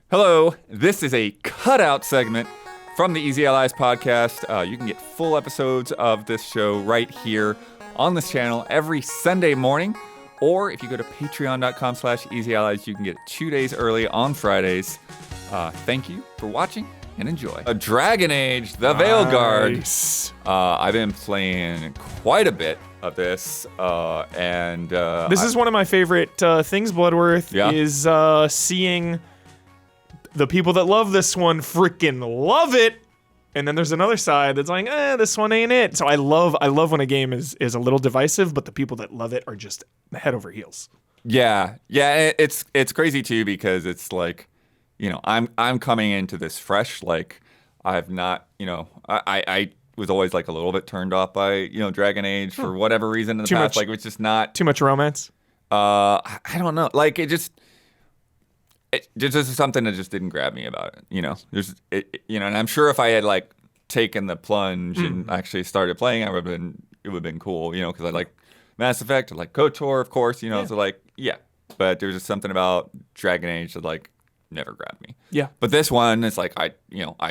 Hello, this is a cutout segment from the Easy Allies podcast. You can get full episodes of this show right here on this channel every Sunday morning. Or if you go to patreon.com/easyallies, you can get it 2 days early on Fridays. Thank you for watching and enjoy. A Dragon Age, the Veilguard. Nice. I've been playing quite a bit of this, and this is one of my favorite things, Bloodworth, is seeing the people that love this one freaking love it, and then there's another side that's like, this one ain't it. So I love when a game is a little divisive, but the people that love it are just head over heels. Yeah, it's crazy too because it's like, I'm coming into this fresh. Like, I've not, I was always like a little bit turned off by Dragon Age for whatever reason in the past. Like, it's just not too much romance. I don't know. Like, it just is something that just didn't grab me about it. And I'm sure if I had like taken the plunge and actually started playing, it would have been cool, because I like Mass Effect, I like KOTOR, of course, so like, yeah. But there's just something about Dragon Age that like never grabbed me. Yeah. But this one, it's like I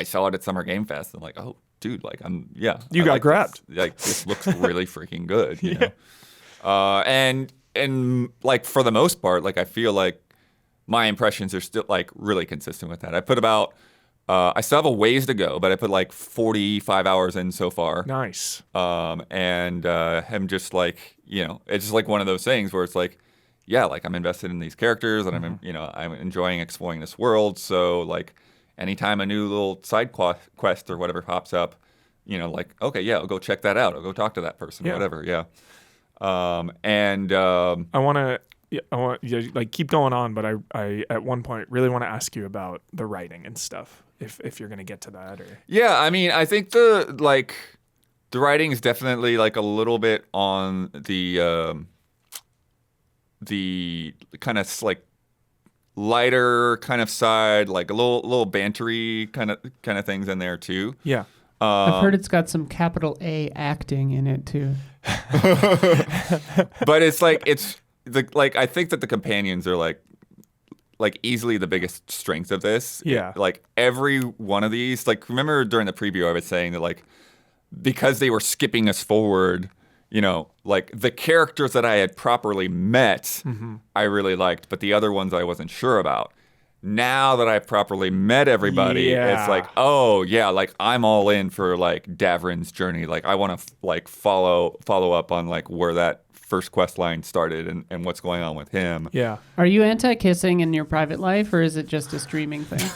saw it at Summer Game Fest. And I'm like, oh, dude, like You got grabbed. This. Like, this looks really freaking good. You know? And like for the most part, like I feel like my impressions are still like really consistent with that. I put about, I still have a ways to go, but I put like 45 hours in so far. Nice. And I'm just like, it's just like one of those things where it's like, yeah, like I'm invested in these characters and I'm enjoying exploring this world. So like anytime a new little side quest or whatever pops up, like, okay, yeah, I'll go check that out. I'll go talk to that person, whatever. Yeah. I want to like keep going on, but I at one point really want to ask you about the writing and stuff. If you're gonna get to that, or yeah, I mean, I think the writing is definitely like a little bit on the kind of like lighter kind of side, like a little bantery kind of things in there too. Yeah, I've heard it's got some capital A acting in it too. But it's like I think that the companions are like easily the biggest strength of this. Yeah. Like every one of these, like remember during the preview I was saying that like because they were skipping us forward, like the characters that I had properly met, I really liked, but the other ones I wasn't sure about. Now that I've properly met everybody, it's like, oh yeah, like I'm all in for like Davrin's journey. Like I want to like follow up on like where that first quest line started and what's going on with him. Yeah. Are you anti-kissing in your private life, or is it just a streaming thing?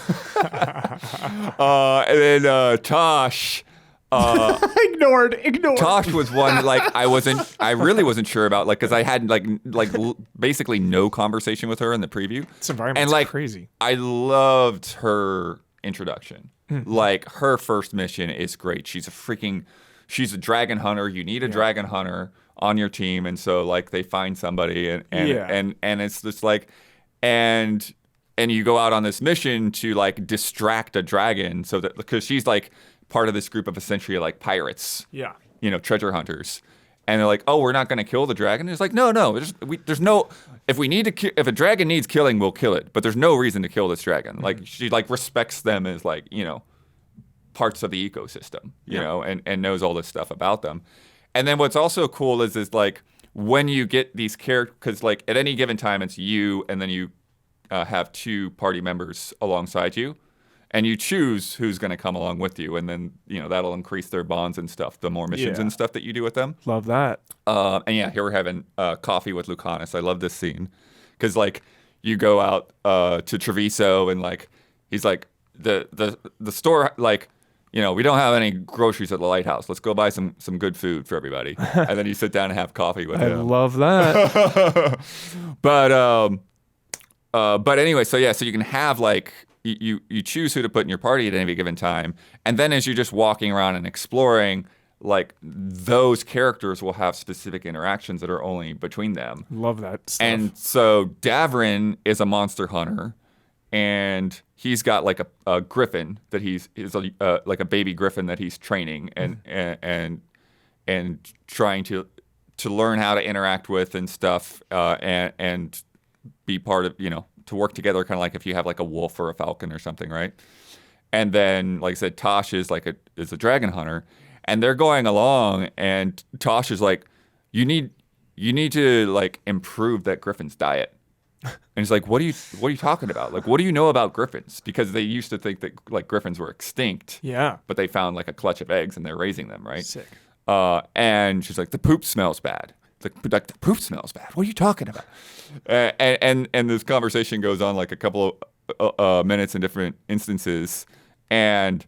And then Tosh. Ignored. Tosh was one like I really wasn't sure about, like, because I had basically no conversation with her in the preview. This environment's like crazy. I loved her introduction. Like her first mission is great. She's a dragon hunter. You need a dragon hunter on your team, and so like they find somebody and it's just like and you go out on this mission to like distract a dragon so that because she's like part of this group of essentially like pirates, treasure hunters, and they're like, oh, we're not going to kill the dragon. It's like, no, there's no, if a dragon needs killing, we'll kill it, but there's no reason to kill this dragon. Like she like respects them as like parts of the ecosystem, and knows all this stuff about them. And then what's also cool is like when you get these characters, because like at any given time it's you and then you have two party members alongside you. And you choose who's going to come along with you, and then that'll increase their bonds and stuff. The more missions and stuff that you do with them. Love that. And yeah, here we're having coffee with Lucanus. I love this scene because like you go out to Treviso and like he's like the store like we don't have any groceries at the lighthouse. Let's go buy some good food for everybody, and then you sit down and have coffee with him. I love that. But anyway, so you can have like. You choose who to put in your party at any given time, and then as you're just walking around and exploring, like those characters will have specific interactions that are only between them. Love that stuff. And so Davrin is a monster hunter, and he's got like a griffin that he's like a baby griffin that he's training and trying to learn how to interact with and stuff, and be part of to work together, kind of like if you have like a wolf or a falcon or something, right? And then, like I said, Tosh is a dragon hunter, and they're going along, and Tosh is like, you need to like improve that griffin's diet. And he's like, what are you talking about? Like, what do you know about griffins? Because they used to think that like griffins were extinct. Yeah. But they found like a clutch of eggs and they're raising them, right? Sick. And she's like, the poop smells bad. The poop smells bad. What are you talking about? And this conversation goes on like a couple of minutes in different instances, and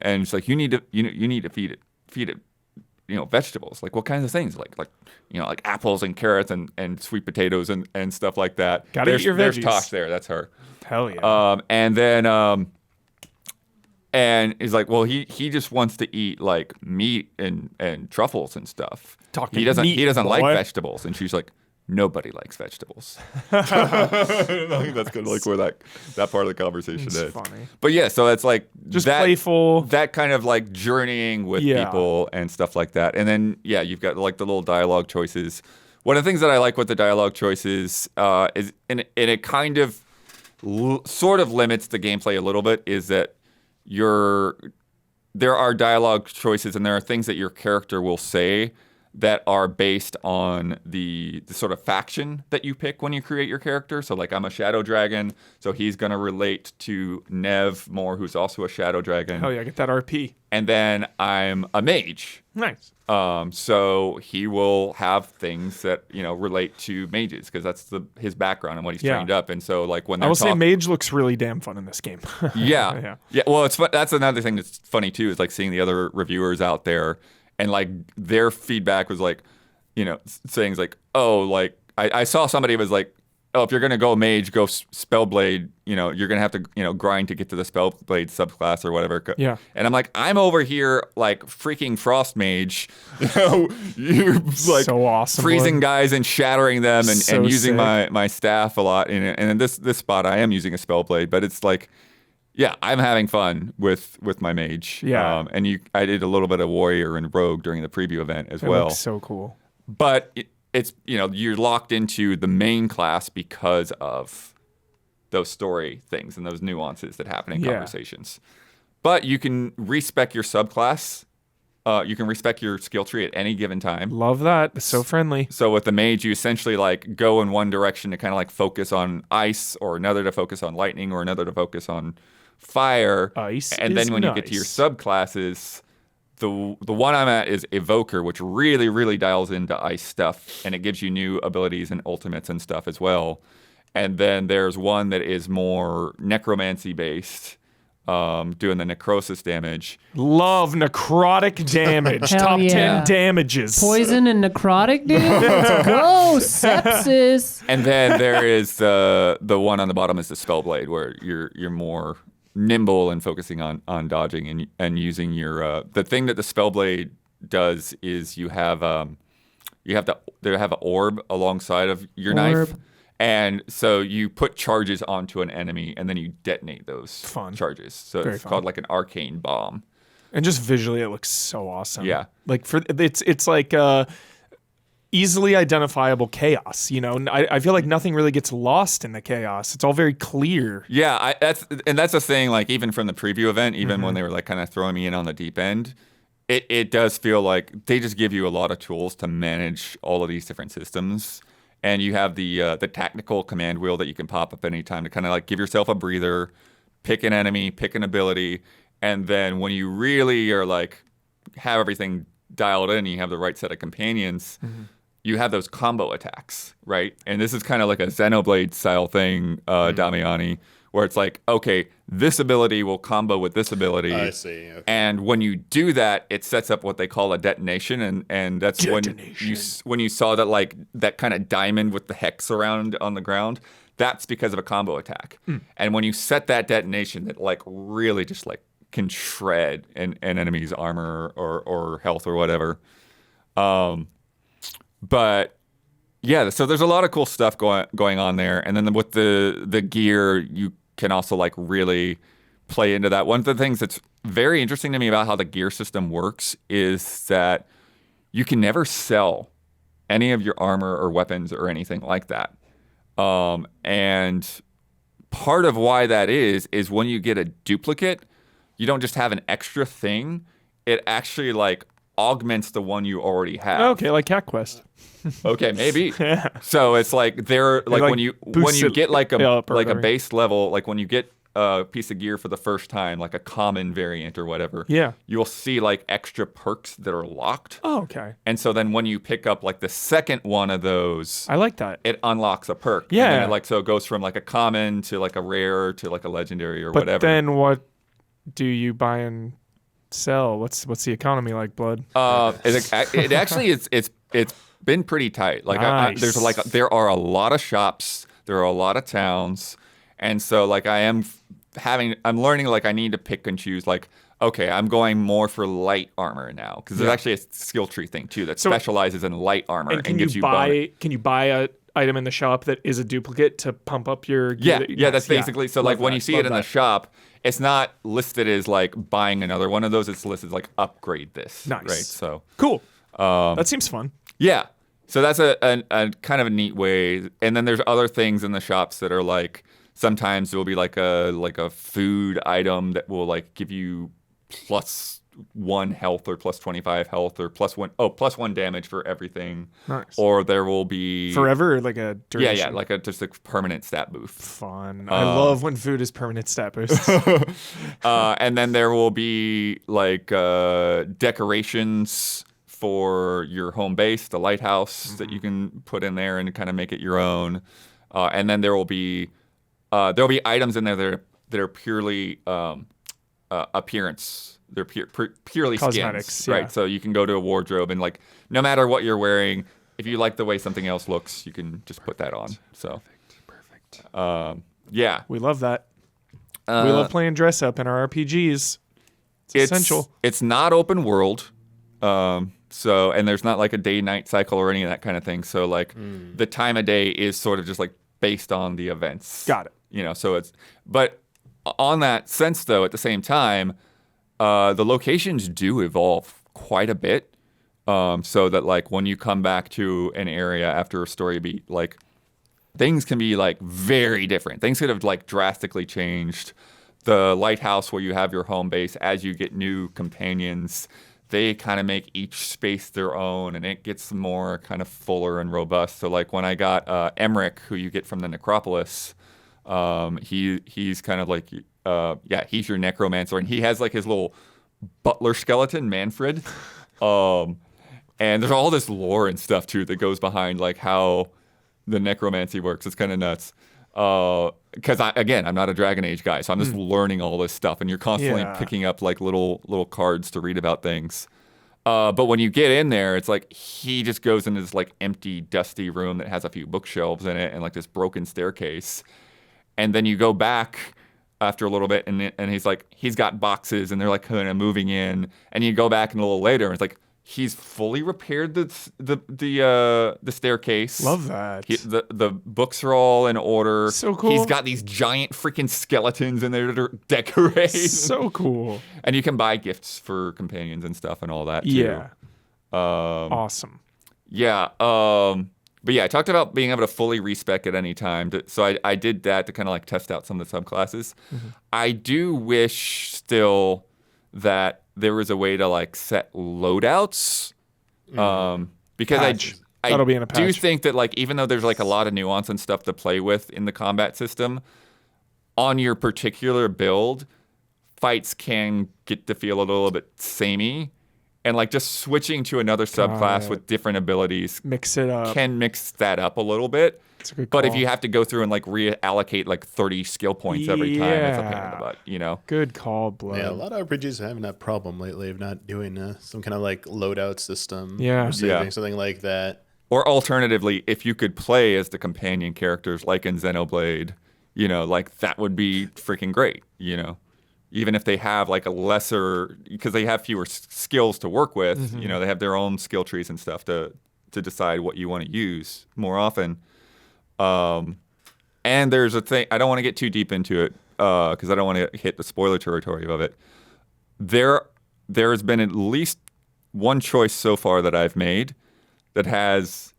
it's like you need to feed it vegetables. Like what kinds of things? Like like apples and carrots and sweet potatoes and stuff like that. Gotta eat your veggies. There's Tosh there. That's her. Hell yeah. And then and he's like, well, he just wants to eat like meat and truffles and stuff. He doesn't like vegetables. And she's like, nobody likes vegetables. I think that's kind of like where that part of the conversation is. Funny. But yeah, so it's like just playful. That kind of like journeying with people and stuff like that. And then you've got like the little dialogue choices. One of the things that I like with the dialogue choices is, and it kind of sort of limits the gameplay a little bit, is that there are dialogue choices and there are things that your character will say that are based on the sort of faction that you pick when you create your character. So like I'm a shadow dragon, so he's going to relate to Nev more, who's also a shadow dragon. Oh yeah, get that RP. And then I'm a mage. Nice. So he will have things that relate to mages because that's his background and what he's trained up. And so like when I will say mage looks really damn fun in this game. yeah. Well, that's another thing that's funny too, is like seeing the other reviewers out there. And like their feedback was like, saying like, oh, like I saw somebody was like, oh, if you're gonna go mage, go Spellblade. You're gonna have to grind to get to the Spellblade subclass or whatever. Yeah. And I'm like, I'm over here like freaking Frost Mage. You're like so awesome, freezing guys and shattering them and using sick. my staff a lot. And in this spot, I am using a Spellblade, but it's like. Yeah, I'm having fun with my mage. Yeah. And I did a little bit of warrior and rogue during the preview event as well. Looks so cool. But it's you're locked into the main class because of those story things and those nuances that happen in conversations. But you can respec your subclass. You can respec your skill tree at any given time. Love that. It's so friendly. So with the mage, you essentially like go in one direction to kind of like focus on ice, or another to focus on lightning, or another to focus on fire. Ice and then when you get to your subclasses, the one I'm at is Evoker, which really, really dials into ice stuff, and it gives you new abilities and ultimates and stuff as well. And then there's one that is more necromancy based, doing the necrosis damage. Love necrotic damage. Top 10 damages. Poison and necrotic damage? Let's go, sepsis. And then there is the one on the bottom is the Spellblade, where you're more nimble and focusing on dodging and using your the thing that the Spellblade does is you have an orb alongside of your knife, and so you put charges onto an enemy and then you detonate those charges. So it's called like an arcane bomb. And just visually, it looks so awesome. Yeah, like it's like easily identifiable chaos. I feel like nothing really gets lost in the chaos. It's all very clear. Yeah, that's the thing. Like even from the preview event, even when they were like kind of throwing me in on the deep end, it does feel like they just give you a lot of tools to manage all of these different systems. And you have the tactical command wheel that you can pop up anytime to kind of like give yourself a breather, pick an enemy, pick an ability, and then when you really are like have everything dialed in, and you have the right set of companions. You have those combo attacks, right? And this is kind of like a Xenoblade style thing, Damiani, where it's like, okay, this ability will combo with this ability. I see. Okay. And when you do that, it sets up what they call a detonation, and that's when you saw that like that kind of diamond with the hex around on the ground. That's because of a combo attack. And when you set that detonation, that like really just like can shred an enemy's armor or health or whatever. But yeah, so there's a lot of cool stuff going on there. And then with the gear, you can also like really play into that. One of the things that's very interesting to me about how the gear system works is that you can never sell any of your armor or weapons or anything like that. And part of why that is when you get a duplicate, you don't just have an extra thing. It actually like augments the one you already have. Okay, like Cat Quest. Okay, maybe. So it's like they're like when you get like a base level, like when you get a piece of gear for the first time, like a common variant or whatever. Yeah. You'll see like extra perks that are locked. Oh, okay. And so then when you pick up like the second one of those, I like that. It unlocks a perk. Yeah. And then it, like so it goes from like a common to like a rare to like a legendary or whatever. But then what do you buy and sell? What's the economy like, Blood? It actually it's been pretty tight. Like nice. there are a lot of shops, there are a lot of towns, and so like I'm learning like I need to pick and choose. Like okay, I'm going more for light armor now because there's actually a skill tree thing too that specializes in light armor and gives you bonus. Can you buy a item in the shop that is a duplicate to pump up your gear? Yeah, that's basically so. Like when you see it in the shop, it's not listed as like buying another one of those. It's listed as like upgrade this. Nice. Right. So cool. That seems fun. Yeah. So that's a kind of a neat way. And then there's other things in the shops that are like sometimes there will be like a food item that will like give you +1 health or +25 health or +1 damage for everything. Nice. Or there will be forever or like a duration? Yeah, like just a permanent stat boost. Fun. I love when food is permanent stat boosts. And then there will be like decorations for your home base, the lighthouse that you can put in there and kind of make it your own. And then there'll be items in there that are purely appearance. They're purely cosmetics, skins, right? So you can go to a wardrobe and like no matter what you're wearing, if you like the way something else looks, you can just put that on. So Perfect. Yeah, we love that. We love playing dress up in our RPGs. It's essential. It's not open world. So, and there's not like a day-night cycle or any of that kind of thing. So, like, the time of day is sort of just like based on the events. Got it. You know, so but on that sense, though, at the same time, the locations do evolve quite a bit. So that, like, when you come back to an area after a story beat, like, things can be, like, very different. Things could have, like, drastically changed. The lighthouse where you have your home base, as you get new companions, they kind of make each space their own, and it gets more kind of fuller and robust. So like when I got Emmerich, who you get from the Necropolis, he's kind of like, he's your necromancer, and he has like his little butler skeleton, Manfred. And there's all this lore and stuff too that goes behind like how the necromancy works. It's kind of nuts. Because I'm not a Dragon Age guy, so I'm just learning all this stuff, and you're constantly picking up like little cards to read about things. But when you get in there, it's like he just goes into this like empty, dusty room that has a few bookshelves in it and like this broken staircase. And then you go back after a little bit, and he's like he's got boxes, and they're like kind of moving in. And you go back a little later, and it's like he's fully repaired the staircase. Love that. The books are all in order. So cool. He's got these giant freaking skeletons in there to decorate. So cool. And you can buy gifts for companions and stuff and all that too. Yeah. Awesome. Yeah. But yeah, I talked about being able to fully respec at any time. So I did that to kind of like test out some of the subclasses. I do wish still that there was a way to like set loadouts, because That'll be in a patch. do think that like even though there's like a lot of nuance and stuff to play with in the combat system, on your particular build, fights can get to feel a little bit samey, and like just switching to another subclass with different abilities mix it up. Can mix that up a little bit. That's a good But call. if you have to go through and like reallocate like 30 skill points every time, it's a pain in the butt, you know? Good call, Blood. Yeah, a lot of RPGs are having that problem lately of not doing some kind of like loadout system. Yeah. Or saving, something like that. Or alternatively, if you could play as the companion characters like in Xenoblade, you know, like that would be freaking great, you know? Even if they have like a lesser, because they have fewer skills to work with, you know, they have their own skill trees and stuff to decide what you want to use more often. And there's a thing, I don't want to get too deep into it because I don't want to hit the spoiler territory of it. There's been at least one choice so far that I've made that has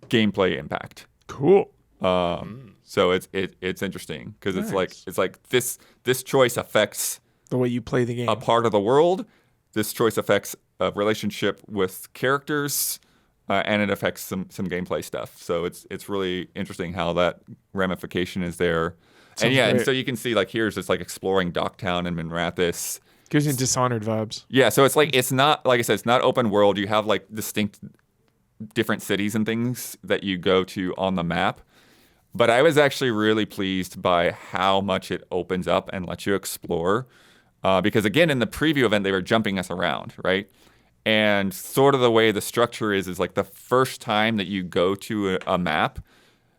gameplay impact. Cool. So it's interesting because it's like this choice affects The way you play the game. a part of the world. This choice affects a relationship with characters, and it affects some gameplay stuff. So it's really interesting how that ramification is there. Sounds And great. so you can see like here's just like exploring Docktown and Minrathis. Gives you Dishonored vibes. Yeah, so it's like it's not like I said, it's not open world. You have like distinct different cities and things that you go to on the map. But I was actually really pleased by how much it opens up and lets you explore. Because again, in the preview event, they were jumping us around, right? And sort of the way the structure is like the first time that you go to a map,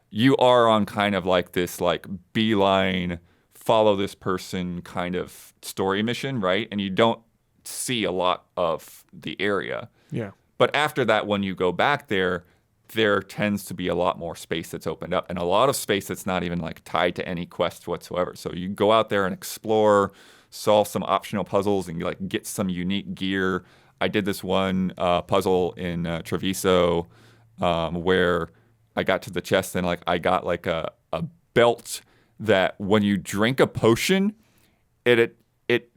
you are on kind of like this like beeline, follow this person kind of story mission, right? And you don't see a lot of the area. Yeah. But after that, when you go back there tends to be a lot more space that's opened up and a lot of space that's not even like tied to any quest whatsoever. So you go out there and explore, solve some optional puzzles and like get some unique gear. I did this one puzzle in Treviso where I got to the chest and like I got like a belt that when you drink a potion, it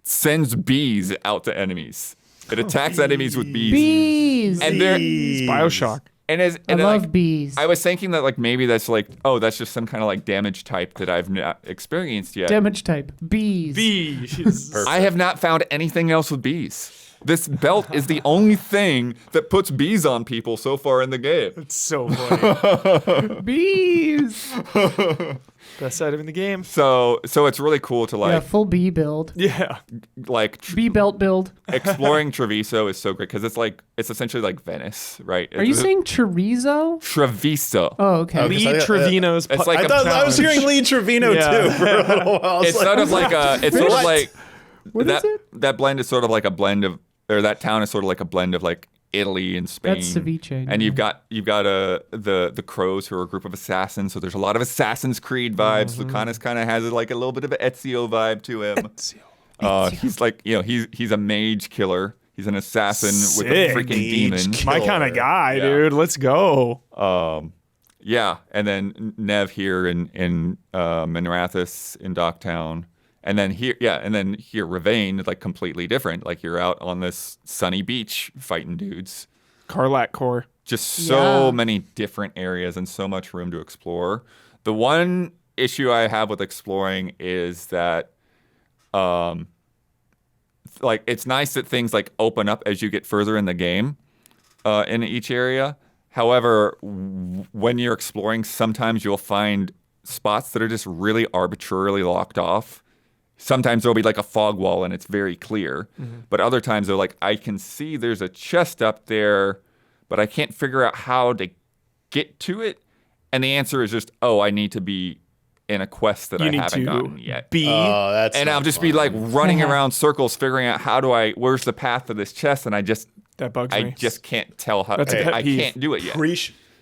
sends bees out to enemies. It attacks enemies with bees. Bees. And they're It's Bioshock. and as I and love like, bees. I was thinking that like maybe that's like that's just some kind of like damage type that I've not experienced yet. Damage type. Bees. Bees. I have not found anything else with bees. This belt is the only thing that puts bees on people so far in the game. It's so funny. Bees. Best item in the game. So it's really cool to Yeah, like full bee build. Yeah. Bee belt build. exploring Treviso is so great because it's essentially like Venice, right? Are you saying chorizo? Treviso? Oh, okay. Okay. Lee Trevino's It's like I a thought I was challenge. hearing Lee Trevino Yeah. too for a little while. I was It's like, sort of like it's sort of What? like What that is it? that blend is sort of like a blend of or that town is sort of like a blend of like Italy and Spain. That's ceviche. And you've got the Crows who are a group of assassins, so there's a lot of Assassin's Creed vibes. Lucanus kind of has like a little bit of an Ezio vibe to him. He's like he's a mage killer. He's an assassin with a Sick. freaking Mage demon. killer. My kind of guy, Yeah. dude. Let's go. Yeah, and then Nev here in Minrathis in Docktown. And then here Ravane is like completely different. Like you're out on this sunny beach fighting dudes. Karlak core. Just so Yeah. many different areas and so much room to explore. The one issue I have with exploring is that like it's nice that things like open up as you get further in the game in each area. However, when you're exploring, sometimes you'll find spots that are just really arbitrarily locked off. Sometimes there'll be like a fog wall and it's very clear. But other times they're like, I can see there's a chest up there, but I can't figure out how to get to it. And the answer is just, I need to be in a quest that You I need haven't to gotten yet. be. Oh, that's And not I'll just fun. be like running around circles, figuring out where's the path to this chest, and I just That bugs me. can't tell how. That's a pet I peeve. can't do it yet.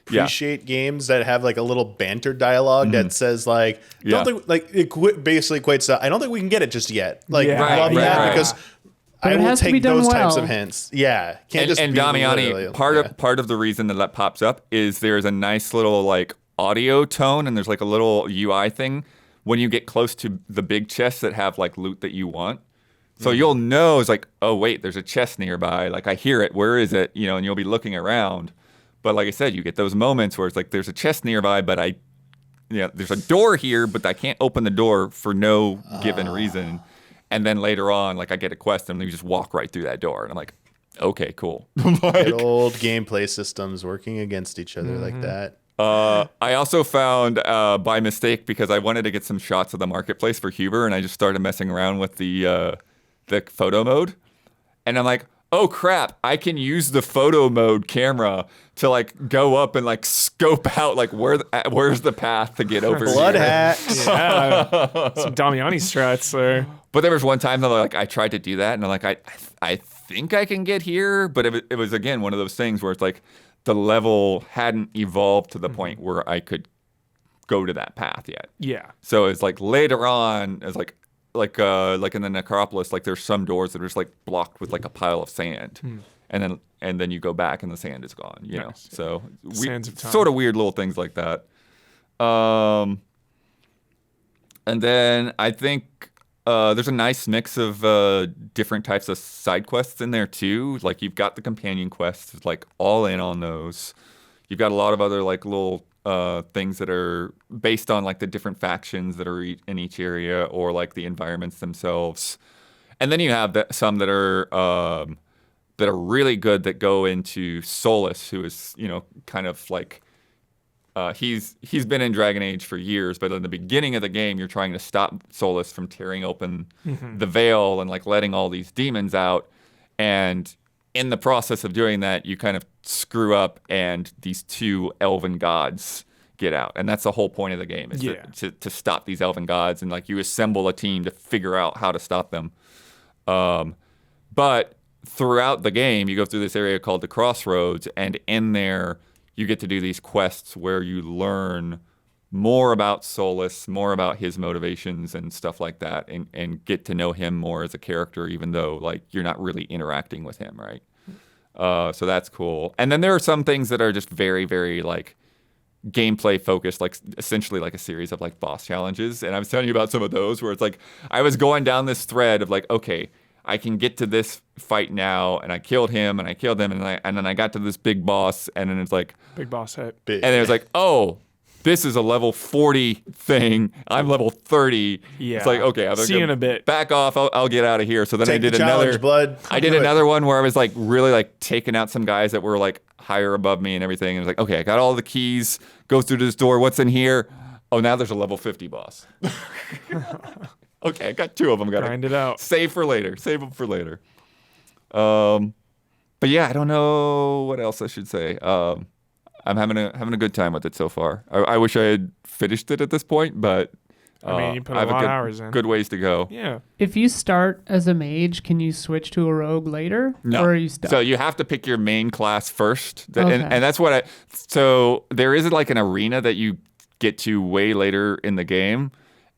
Appreciate games that have like a little banter dialogue that says like, Yeah. don't think like it basically equates to I don't think we can get it just yet. Like Yeah. love Right, that right. because But I it will has to be take done those types well. of hints. Yeah, can't just And be Damiani, literally- part of the reason that pops up is there's a nice little like audio tone, and there's like a little UI thing when you get close to the big chests that have like loot that you want. So you'll know it's like, oh wait, there's a chest nearby. Like I hear it. Where is it? And you'll be looking around. But like I said, you get those moments where it's like there's a chest nearby, but there's a door here, but I can't open the door for no given reason. And then later on, like I get a quest and we just walk right through that door, and I'm like, okay, cool. Good old gameplay systems working against each other like that. I also found by mistake, because I wanted to get some shots of the marketplace for Huber, and I just started messing around with the photo mode, and I'm like, oh crap, I can use the photo mode camera to like go up and like scope out like where's the path to get over Blood here. hacks. Yeah. Some Damiani strats there. But there was one time that like I tried to do that, and I'm like, I think I can get here, but it was again one of those things where it's like the level hadn't evolved to the point where I could go to that path yet. Yeah. So it's like later on, it's like in the Necropolis, like there's some doors that are just like blocked with like a pile of sand, and then you go back and the sand is gone. You know, Nice. so Sands of time. sort of weird little things like that. And then I think there's a nice mix of different types of side quests in there too. Like you've got the companion quests, like all in on those. You've got a lot of other like little things that are based on like the different factions that are in each area or like the environments themselves. And then you have some that are really good that go into Solus, who is, you know, kind of like he's been in Dragon Age for years, but in the beginning of the game, you're trying to stop Solus from tearing open the veil and like letting all these demons out. And in the process of doing that, you kind of screw up, and these two elven gods get out. And that's the whole point of the game, is to stop these elven gods, and like you assemble a team to figure out how to stop them. But throughout the game, you go through this area called the Crossroads, and in there, you get to do these quests where you learn more about Solus, more about his motivations and stuff like that, and get to know him more as a character, even though like you're not really interacting with him, right? So that's cool. And then there are some things that are just very, very like gameplay focused, like essentially like a series of like boss challenges. And I was telling you about some of those where it's like I was going down this thread of like, okay, I can get to this fight now, and I killed him, and I killed him, and then I got to this big boss, and then it's like big boss hit, and it was like, oh, this is a level 40 thing. I'm level 30. Yeah, it's like, okay, I'm see you in a bit. Back off. I'll get out of here. So then I did another. Blood. I did another one where I was like really like taking out some guys that were like higher above me and everything. And it was like, okay, I got all the keys. Go through this door. What's in here? Oh, now there's a level 50 boss. Okay, I got two of them. Got to grind it out. Save for later. Save them for later. But yeah, I don't know what else I should say. I'm having a good time with it so far. I wish I had finished it at this point, but I mean, you put I have a lot of hours in. Good ways to go. Yeah. If you start as a mage, can you switch to a rogue later? No. Or are you stuck? So you have to pick your main class first. Okay. And that's what so there is like an arena that you get to way later in the game.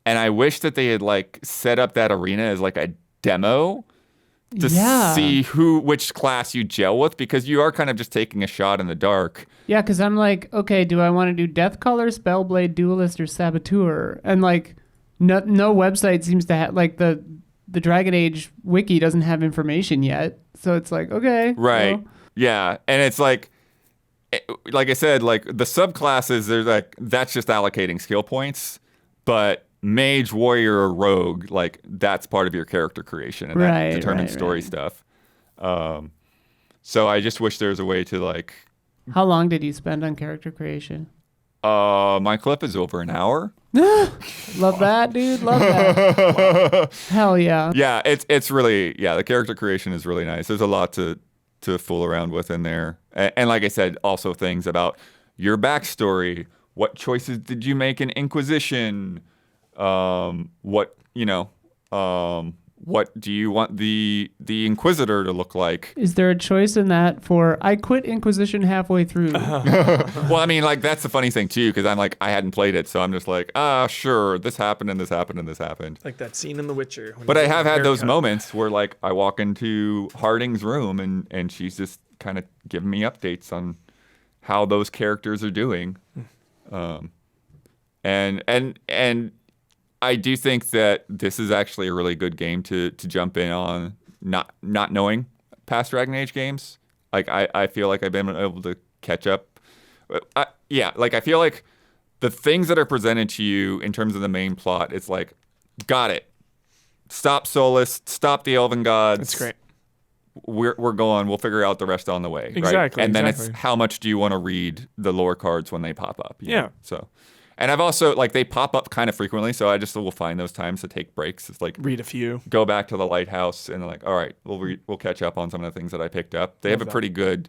And I wish that they had like set up that arena as like a demo to see which class you gel with, because you are kind of just taking a shot in the dark. Yeah, because I'm like, okay, do I want to do Deathcaller, Spellblade, Duelist, or Saboteur? And like, no website seems to have, like, the Dragon Age wiki doesn't have information yet. So it's like, okay. Right. Well. Yeah. And it's like I said, like the subclasses, there's like, that's just allocating skill points. But mage, warrior, or rogue, like that's part of your character creation, and that determines story stuff. So I just wish there was a way to like. How long did you spend on character creation? My clip is over an hour. Love that, dude. Love that. Wow. Hell yeah. Yeah, it's really, the character creation is really nice. There's a lot to fool around with in there, and like I said, also things about your backstory. What choices did you make in Inquisition? What do you want the Inquisitor to look like? Is there a choice in that for I quit Inquisition halfway through? Well, I mean, like that's the funny thing too, because I'm like I hadn't played it, so I'm just like, sure, this happened and this happened and this happened. Like that scene in The Witcher. But I have had those moments where like I walk into Harding's room and she's just kind of giving me updates on how those characters are doing, and I do think that this is actually a really good game to jump in on, not knowing past Dragon Age games. Like I feel like I've been able to catch up. I feel like the things that are presented to you in terms of the main plot, it's like, got it. Stop Solus, stop the Elven Gods. That's great. We're going. We'll figure out the rest on the way. Exactly. Right? And then it's how much do you want to read the lore cards when they pop up? You know? So. And I've also, like, they pop up kind of frequently, so I just will find those times to take breaks. It's like, read a few. Go back to the lighthouse, and they're like, all right, we'll catch up on some of the things that I picked up. They have a pretty good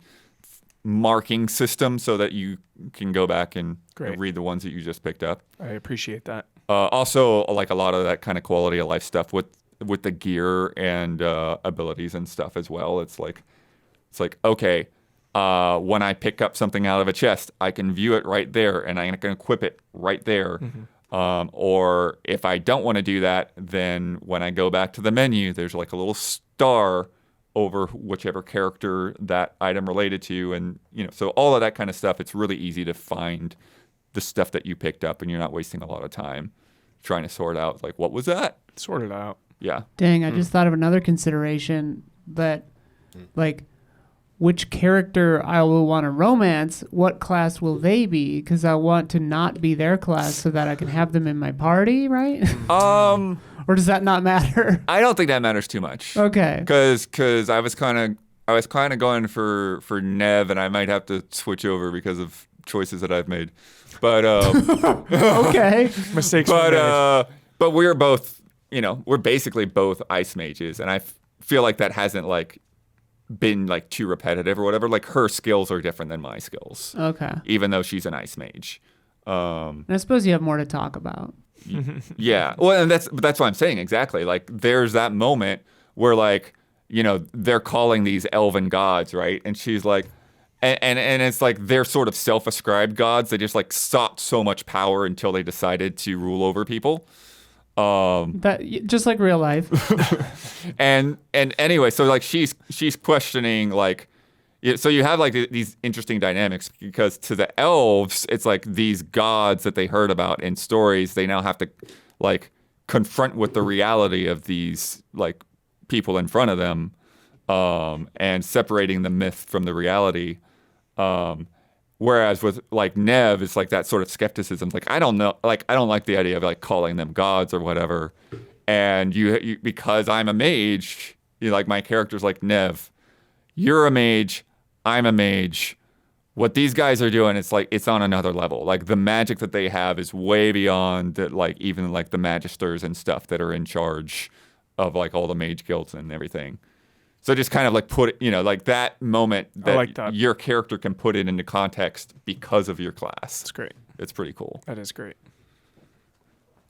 marking system so that you can go back and read the ones that you just picked up. I appreciate that. Also, like, a lot of that kind of quality of life stuff with the gear and abilities and stuff as well. It's like, okay, when I pick up something out of a chest, I can view it right there, and I can equip it right there. Mm-hmm. Or if I don't want to do that, then when I go back to the menu, there's like a little star over whichever character that item related to, and so all of that kind of stuff. It's really easy to find the stuff that you picked up, and you're not wasting a lot of time trying to sort out like what was that. Sort it out. Yeah. Dang, I just thought of another consideration that, like, which character I will want to romance, what class will they be? Because I want to not be their class so that I can have them in my party, right? Or does that not matter? I don't think that matters too much. Okay. Because I was kind of going for Nev, and I might have to switch over because of choices that I've made. But Okay. Mistakes were made. but we're both, we're basically both ice mages, and I feel like that hasn't like been like too repetitive or whatever. Like her skills are different than my skills. Okay. Even though she's an ice mage. And I suppose you have more to talk about. Yeah. Well, and that's what I'm saying exactly. Like there's that moment where like, they're calling these elven gods, right? And she's like, and it's like they're sort of self-ascribed gods. They just like sought so much power until they decided to rule over people. That just like real life. and anyway, so like she's questioning like, so you have like these interesting dynamics because to the elves, it's like these gods that they heard about in stories, they now have to like confront with the reality of these like people in front of them, and separating the myth from the reality. Whereas with like Nev, it's like that sort of skepticism. Like, I don't know, like, I don't like the idea of like calling them gods or whatever. And you because I'm a mage, like my character's like, Nev, you're a mage, I'm a mage. What these guys are doing, it's like, it's on another level. Like the magic that they have is way beyond that, like even like the magisters and stuff that are in charge of like all the mage guilds and everything. So just kind of like put it, like that moment that, like that your character can put it into context because of your class. That's great. It's pretty cool. That is great.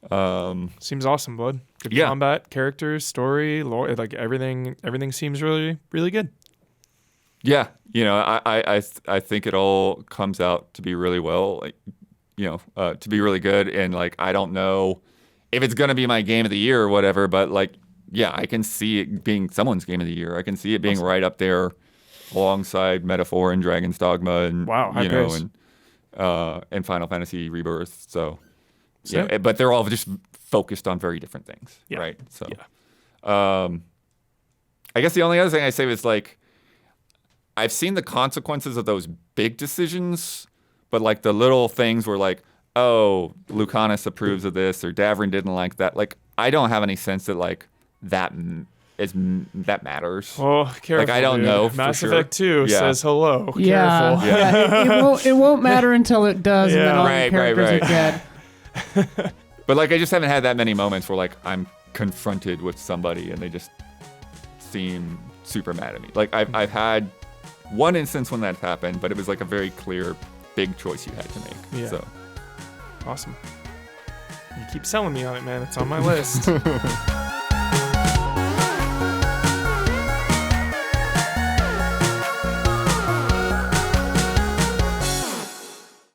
Seems awesome, Blood. Good combat, characters, story, lore, like everything seems really, really good. Yeah. I think it all comes out to be really well, like, to be really good. And like, I don't know if it's going to be my game of the year or whatever, but like, yeah, I can see it being someone's game of the year. I can see it being right up there alongside Metaphor and Dragon's Dogma and and Final Fantasy Rebirth. So yeah, but they're all just focused on very different things, right? So I guess the only other thing I say is like I've seen the consequences of those big decisions, but like the little things were like, oh, Lucanus approves of this or Davrin didn't like that. Like I don't have any sense that like that matters. Oh, careful! Like I don't know. Mass for Effect 2 says hello. Yeah, Careful. yeah. It won't matter until it does, and then all the characters are dead. But like I just haven't had that many moments where like I'm confronted with somebody and they just seem super mad at me. Like I've had one instance when that happened, but it was like a very clear big choice you had to make. Yeah. So awesome. You keep selling me on it, man. It's on my list.